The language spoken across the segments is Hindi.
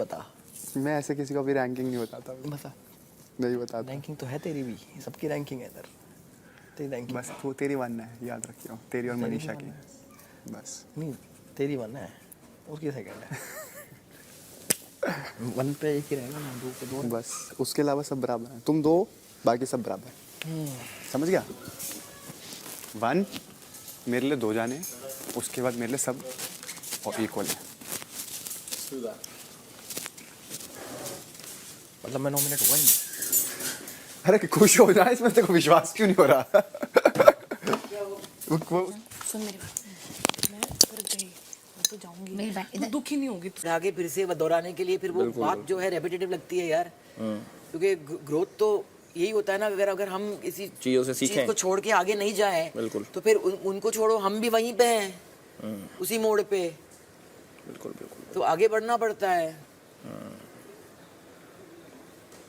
बता। मैं ऐसे किसी को भी रैंकिंग नहीं बताता। बता। नहीं बताता। रैंकिंग तो है तेरी भी, सबकी रैंकिंग है इधर। तेरी रैंकिंग बस वो तेरी वन है, याद रखियो, तेरी और मनीषा की। बस नहीं, तेरी वन है, उसकी सेकंड है। वन पे एक ही रहेगा ना, दो पे दो। बस उसके अलावा सब बराबर है, तुम दो, बाकी सब बराबर। समझ गया? वन मेरे लिए दो जाने, उसके बाद मेरे लिए सब और इक्वल है। मतलब मैं नॉमिनेट हुआ ही नहीं। अरे खुश हो जाए, इसमें तेरे को विश्वास क्यों नहीं हो रहा? सुन मेरी बात, मैं फिर गई, मैं तो जाऊंगी, मेरी बात इधर दुखी नहीं होगी तू। आगे फिर से दोहराने के लिए फिर वो बात जो है रेपिटेटिव लगती है यार, क्योंकि ग्रोथ तो यही होता है ना। अगर हम इसी चीज़ों से सीखें, चीज को छोड़ के आगे नहीं जाए बिल्कुल, तो फिर उनको छोड़ो, हम भी वहीं पे हैं, उसी मोड़ पे। बिल्कुल बिल्कुल। तो आगे बढ़ना पड़ता है।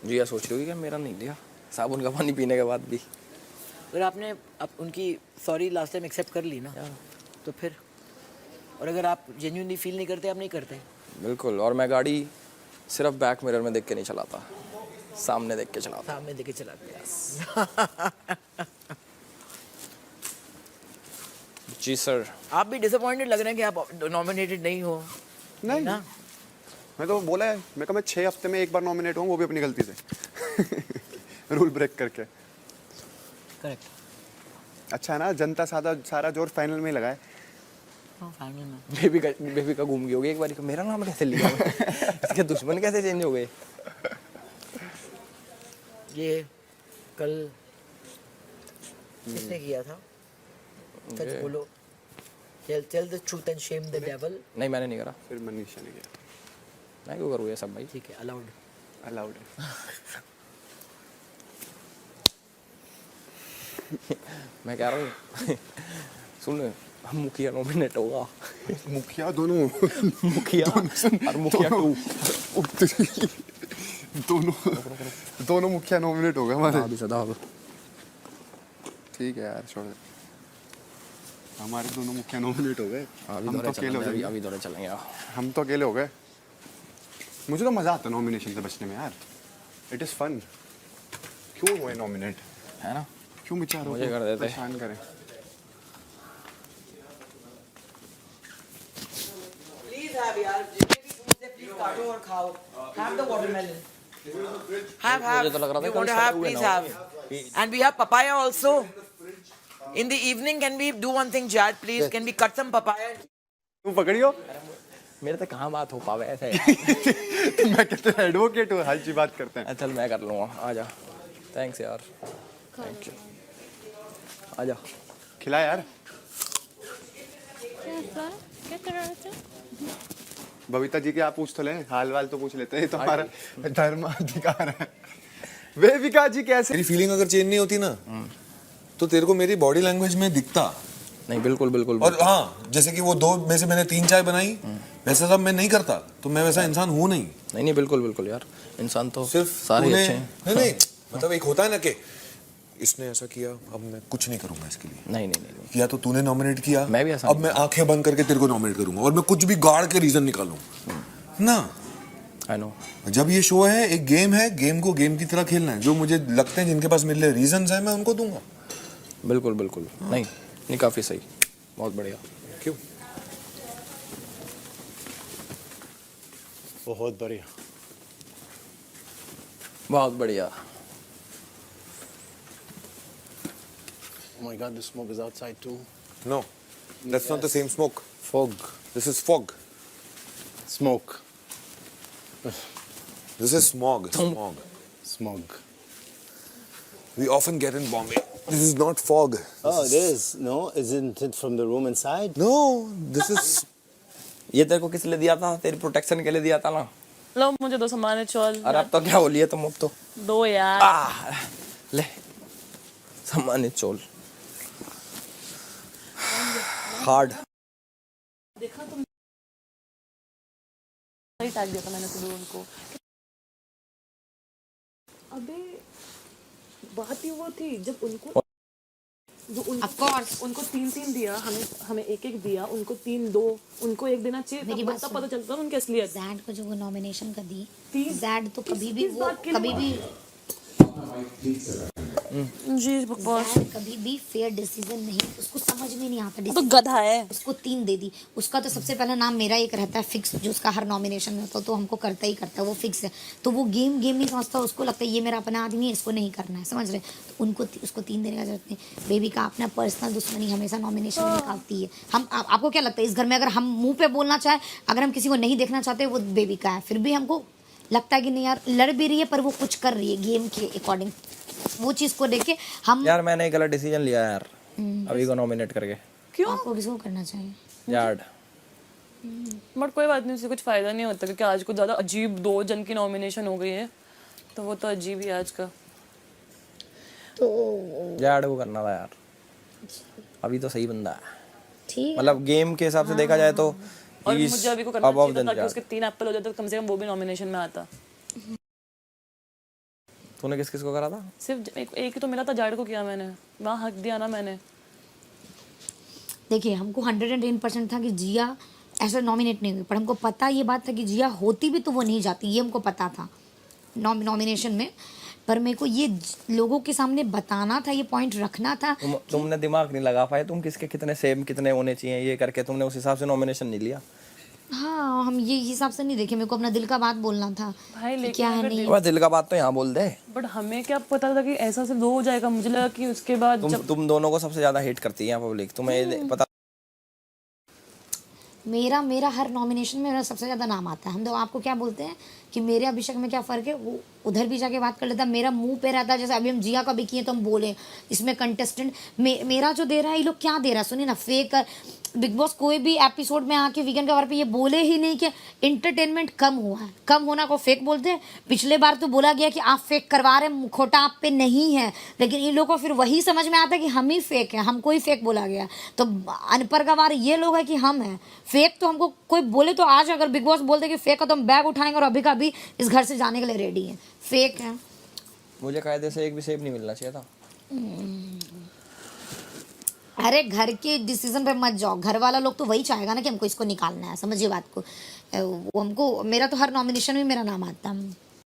जिया सोच रही होगी कि मेरा नहीं लिया साबुन का पानी पीने के बाद भी। अगर आपने उनकी सॉरी लास्ट टाइम एक्सेप्ट कर ली ना, तो फिर, और अगर आप जेन्युइनली फील नहीं करते, आप नहीं करते। बिल्कुल। और मैं गाड़ी सिर्फ बैक मिरर में देख के नहीं चलाता, सामने देख के चलाता। सामने देखे चलाते हैं। जी सर। आप भी डिसअपॉइंटेड लग रहे हैं कि आप नॉमिनेटेड नहीं हो। नहीं ना, मैं तो बोला है, मैं कहा मैं 6 हफ्ते में एक बार नॉमिनेट हूँ, वो भी अपनी गलती से। रूल ब्रेक करके। करेक्ट। अच्छा है ना, जनता सारा जोर फाइनल में ही लगाए। फाइनल में बेबी का घूम गई होगी एक बार, मेरा नाम कैसे लिया? इसके दुश्मन कैसे चेंज हो गए? ये कल किसने किया था? सच बोलो, tell the truth and shame the devil. नहीं, मैंने नहीं करा। फिर मनीषा ने किया। मैं क्यों करूँ ये सब भाई? ठीक है, अलाउड। अलाउड है। मैं कह रहा हूँ सुन, हम मुखिया नॉमिनेट होगा। मुखिया दोनों। मुखिया और मुखिया टू दोनों मुखिया नॉमिनेट हो गए हमारे। अभी सदा। ठीक है यार, छोड़ दे। हमारे दोनों मुखिया नॉमिनेट हो गए। हम तो अकेले हो जाएंगे। अभी दौड़े चलेंगे। हम तो अकेले हो गए। मुझे तो मजा आता है नॉमिनेशन से बचने में यार। It is fun. क्यों हुए नॉमिनेट, है ना? क्यों बेचारों मुझे कर को देते। परेशान करें। प्लीज हैव यार, प्लीज काटो और खाओ। Have the watermelon. मुझे तो लग रहा था You कल want to सड़े have, हुए please ना have. And we have papaya also. In the evening, can we do one thing, Jad? Please, can we cut some papaya? तुम पकड़ियो। मेरे से कहाँ बात हो पावे ऐसे। मैं कहते हैं एडवोकेट हूँ, हर चीज बात करते हैं। चल मैं कर लूँगा, आजा। थैंक्स यार, थैंक यू। आजा। खिला यार। क्या कर रहे थे? बबीता जी के आप पूछ तो लें, हाल वाल तो पूछ लेते हैं, तो हमारा धर्म अधिकार है। वेविका जी कैसे? मेरी फीलिंग अगर चेंज नहीं होती ना, तो तेरे को मेरी बॉडी लैंग्वेज में दिखता। नहीं, बिल्कुल बिल्कुल। और हाँ, जैसे कि वो 2 में से मैंने 3 चाय बनाई, वैसा सब मैं नहीं करता, तो मैं वैसा इंसान हूँ नहीं। नहीं बिल्कुल बिल्कुल यार, इंसान तो सिर्फ सारे तूने- अच्छे हैं। नहीं, मतलब एक होता है ना कि इसने ऐसा किया, अब मैं कुछ नहीं करूंगा इसके लिए। नहीं नहीं नहीं, या तो तूने नॉमिनेट किया, मैं भी ऐसा अब मैं आंखें बंद करके तेरे को नॉमिनेट करूंगा और मैं कुछ भी गाड़ के रीजन निकालूं ना। I know. जब ये शो है, एक गेम है, गेम को गेम की तरह खेलना है। जो मुझे लगते हैं, जिनके पास मेरे लिए रीजंस है, मैं उनको दूंगा। बिल्कुल बिल्कुल। नहीं नहीं, काफी सही, बहुत बढ़िया। क्यों? बहुत बढ़िया। बहुत बढ़िया। Oh my God, the smoke is outside too. No, that's not the same smoke. Fog. This is fog. Smoke. This is smog. Smog. Smog. We often get in Bombay. This is not fog. Oh, it is. No, isn't it from the room inside? No, this is. ये तेरे को किस लिए दिया था? तेरी प्रोटेक्शन के लिए दिया था ना। लो मुझे दो सामान चौल। अरे अब तो क्या हो लिया तुम, अब तो दो यार। ले सामान्य चोल। हार्ड। देखा तुम, सही टैग दिया था मैंने तुम्हें उनको। अबे बात ही वो थी जब उनको ऑफ कोर्स उनको 3-3 दिया, हमें 1-1 दिया, उनको 3-2, उनको 1 देना चाहिए। मेरी बात तब सुन। पता चलता है उनकी असलियत। जैड को जो वो नॉमिनेशन का दी, तीस- जैड तो कभी भी किस वो बात के लिए कभी भी जी बकवास, जैड कभी भी फेयर डिसीजन नहीं, उसको समझ में नहीं आता तो decision। गधा है। उसको 3 दे दी। उसका तो सबसे पहला नाम मेरा एक रहता है फिक्स, जो उसका हर नॉमिनेशन में होता है, तो हमको करता ही करता है, वो फिक्स है। तो वो गेम नहीं समझता, उसको लगता है ये मेरा अपना आदमी है, इसको नहीं करना है, समझ रहे? तो उनको उसको 3 देने का जरूरत नहीं। बेबी का अपना पर्सनल दुश्मनी हमेशा नॉमिनेशन में निकालती है। आपको क्या लगता है इस घर में अगर हम मुंह पे बोलना चाहे, अगर हम किसी को नहीं देखना चाहते, वो बेबी का है, फिर भी हमको लगता है कि नहीं यार लड़ भी रही है पर वो कुछ कर रही है गेम के अकॉर्डिंग, वो चीज़ को देख के हम। यार मैंने एक गलत डिसीजन लिया यार अभी को नॉमिनेट करके। क्यों? आपको किसको करना चाहिए? यार बट कोई बात नहीं, उससे कुछ फायदा नहीं होता क्योंकि आज कुछ ज़्यादा अजीब 2 जन की नॉमिनेशन हो गई है, तो वो तो अजीब ही है आज का। तो यार को करना था यार, अभी तो सही बंदा है, ठीक, मतलब गेम के हिसाब से देखा जाए तो और he is मुझे अभी को करना above चाहिए था than ताकि Jad। उसके 3 एप्पल हो जाते तो कम से कम वो भी नॉमिनेशन में आता। तूने किस को करा था? सिर्फ एक ही तो मिला था, जाड़ को किया मैंने, वहाँ हक दिया ना मैंने। देखिए हमको 110% था कि जिया ऐसा नॉमिनेट नहीं हुई, पर हमको पता ये बात था कि जिया होती भी तो वो नहीं जाती, ये हमको पता था नॉमिनेशन में। पर मेरे को ये लोगों के सामने बताना था, ये पॉइंट रखना था। तुमने दिमाग नहीं लगा पाए, तुम किसके कितने सेम कितने होने चाहिए ये करके तुमने उस हिसाब से नॉमिनेशन नहीं लिया। हाँ, हम ये हिसाब से नहीं देखे, मेरे को अपना दिल का बात बोलना था भाई कि लेकिन क्या है अगर नहीं। वह दिल का बात तो यहाँ बोल दे। बट हमें क्या पता था कि ऐसा सिर्फ 2 हो जाएगा, मुझे लगा कि उसके बाद तुम दोनों को सबसे ज्यादा हेट करती है पब्लिक, तुम्हें पता। मेरा हर नॉमिनेशन में मेरा सबसे ज़्यादा नाम आता है। हम तो आपको क्या बोलते हैं कि मेरे अभिषेक में क्या फ़र्क है, वो उधर भी जाके बात कर लेता है, मेरा मुंह पे रहता है। जैसे अभी हम जिया का भी किए तो हम बोले इसमें कंटेस्टेंट मेरा जो दे रहा है, ये लोग क्या दे रहा है, सुनिए ना, फेक। बिग बॉस कोई भी एपिसोड में आके वीकेंड के बारे पे ये बोले ही नहीं कि इंटरटेनमेंट कम हुआ है, कम होना को फेक बोलते हैं। पिछले बार तो बोला गया कि आप फेक करवा रहे हैं, खोटा आप पे नहीं है, लेकिन इन लोगों को फिर वही समझ में आता है कि हम ही फेक है, हमको ही फेक बोला गया। तो अनपर गवार ये लोग हैं कि हम हैं फेक। तो हमको कोई बोले तो आज अगर बिग बॉस बोलते कि फेक है तो हम बैग उठाएंगे और अभी का अभी इस घर से जाने के लिए रेडी हैं। फेक है। मुझे कायदे से एक भी सेब नहीं मिलना चाहिए था। अरे घर के डिसीजन पे मत जाओ, घर वाला लोग तो वही चाहेगा ना कि हमको इसको निकालना है, समझिए बात को। वो हमको, मेरा तो हर नॉमिनेशन में मेरा नाम आता है।